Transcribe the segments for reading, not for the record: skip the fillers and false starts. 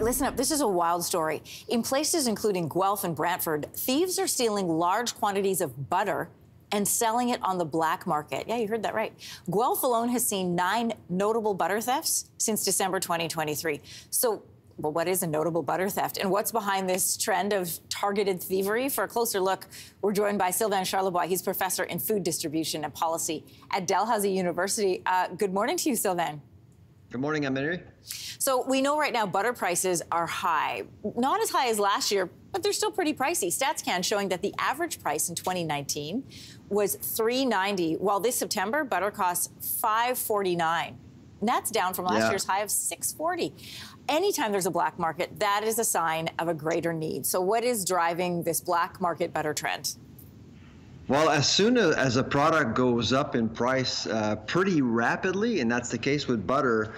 right, listen up. This is a wild story. In places including Guelph and Brantford, thieves are stealing large quantities of butter and selling it on the black market. Yeah, you heard that right. Guelph alone has seen 9 notable butter thefts since December 2023. So, well, what is a notable butter theft? And what's behind this trend of targeted thievery? For a closer look, we're joined by Sylvain Charlebois. He's professor in food distribution and policy at Dalhousie University. Good morning to you, Sylvain. Good morning, Anne-Marie. So we know right now butter prices are high. Not as high as last year, but they're still pretty pricey. StatsCan showing that the average price in 2019 was $3.90, while this September, butter costs $5.49. And that's down from last year's high of $6.40. Anytime there's a black market, that is a sign of a greater need. So what is driving this black market butter trend? Well, as soon as a product goes up in price pretty rapidly, and that's the case with butter,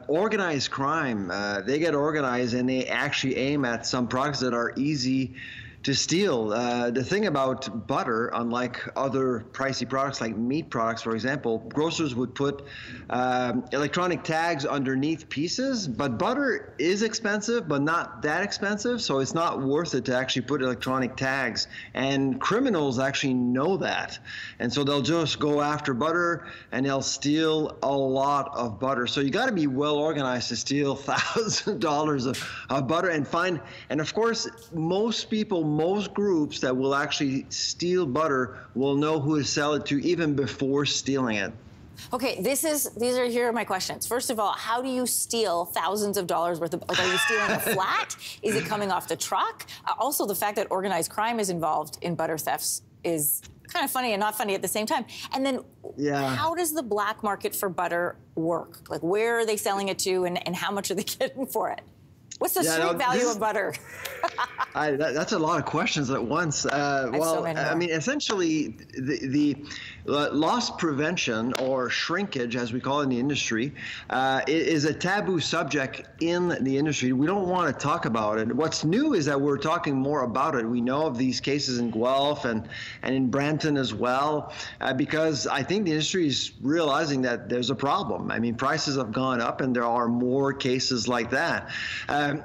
organized crime, they get organized and they actually aim at some products that are easy to steal. The thing about butter, unlike other pricey products like meat products, for example, grocers would put electronic tags underneath pieces, but butter is expensive, but not that expensive, so it's not worth it to actually put electronic tags. And criminals actually know that. And so they'll just go after butter and they'll steal a lot of butter. So you gotta be well organized to steal thousands of dollars of butter and find, and of course, most groups that will actually steal butter will know who to sell it to even before stealing it. Okay, here are my questions. First of all, how do you steal thousands of dollars worth of, like, are you stealing a flat? Is it coming off the truck? Also, the fact that organized crime is involved in butter thefts is kind of funny and not funny at the same time. And then how does the black market for butter work? Like, where are they selling it to and how much are they getting for it? What's the street value of butter? That's a lot of questions at once. Well, I mean, essentially, the loss prevention, or shrinkage, as we call it in the industry, is a taboo subject in the industry. We don't want to talk about it. What's new is that we're talking more about it. We know of these cases in Guelph and in Brampton as well, because I think the industry is realizing that there's a problem. I mean, prices have gone up, and there are more cases like that.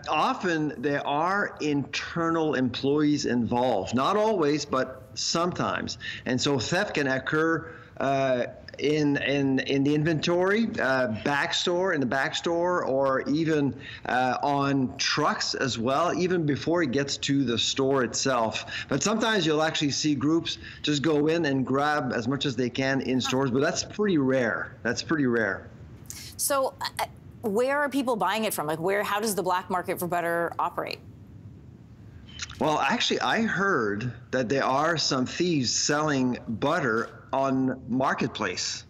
Often there are internal employees involved, not always, but sometimes. And so theft can occur in the inventory, in the back store, or even on trucks as well, even before it gets to the store itself. But sometimes you'll actually see groups just go in and grab as much as they can in stores, but that's pretty rare. That's pretty rare. So where are people buying it from? Like, how does the black market for butter operate? Well, actually, I heard that there are some thieves selling butter on Marketplace.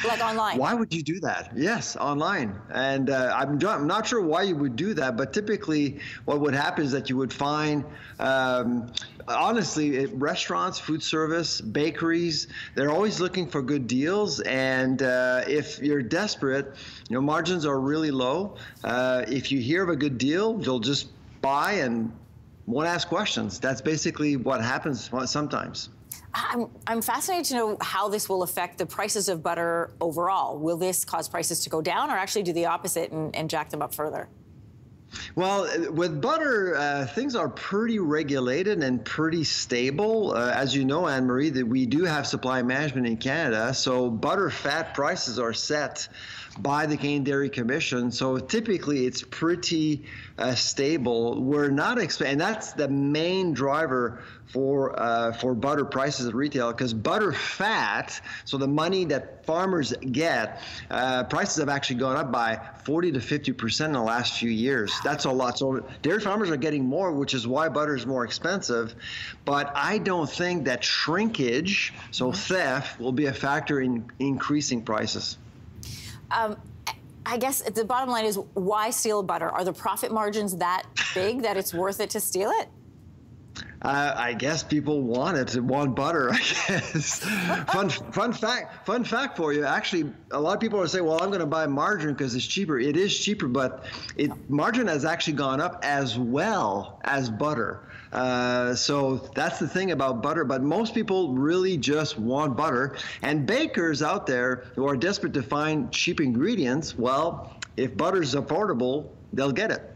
Like online? Why would you do that? Yes, online. And I'm not sure why you would do that, but typically what would happen is that you would find, honestly, restaurants, food service, bakeries, they're always looking for good deals. And if you're desperate, margins are really low. If you hear of a good deal, you'll just buy and won't ask questions. That's basically what happens sometimes. I'm fascinated to know how this will affect the prices of butter overall. Will this cause prices to go down, or actually do the opposite and jack them up further? Well, with butter, things are pretty regulated and pretty stable. As you know, Anne-Marie, that we do have supply management in Canada, so butter fat prices are set by the Canadian Dairy Commission. So typically it's pretty stable. We're not and that's the main driver for butter prices at retail, because butter fat, so the money that farmers get, prices have actually gone up by 40 to 50% in the last few years. That's a lot. So dairy farmers are getting more, which is why butter is more expensive. But I don't think that shrinkage, so theft, will be a factor in increasing prices. I guess the bottom line is, why steal butter? Are the profit margins that big that it's worth it to steal it? I guess people want butter, I guess. Fun fact for you. Actually, a lot of people are saying, well, I'm going to buy margarine because it's cheaper. It is cheaper, but margarine has actually gone up as well as butter. So that's the thing about butter, but most people really just want butter. And bakers out there who are desperate to find cheap ingredients, well, if butter is affordable, they'll get it.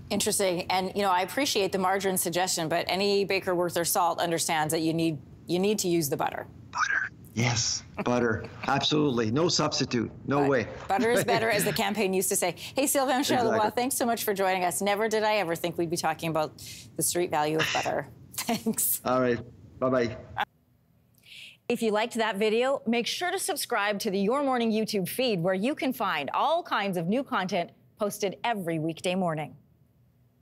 Interesting. And, you know, I appreciate the margarine suggestion, but any baker worth their salt understands that you need to use the butter. Butter. Yes, butter. Absolutely. No substitute. No way. Butter is better, as the campaign used to say. Hey, Sylvain Charlebois, Exactly. thanks so much for joining us. Never did I ever think we'd be talking about the street value of butter. Thanks. All right. Bye-bye. If you liked that video, make sure to subscribe to the Your Morning YouTube feed, where you can find all kinds of new content posted every weekday morning.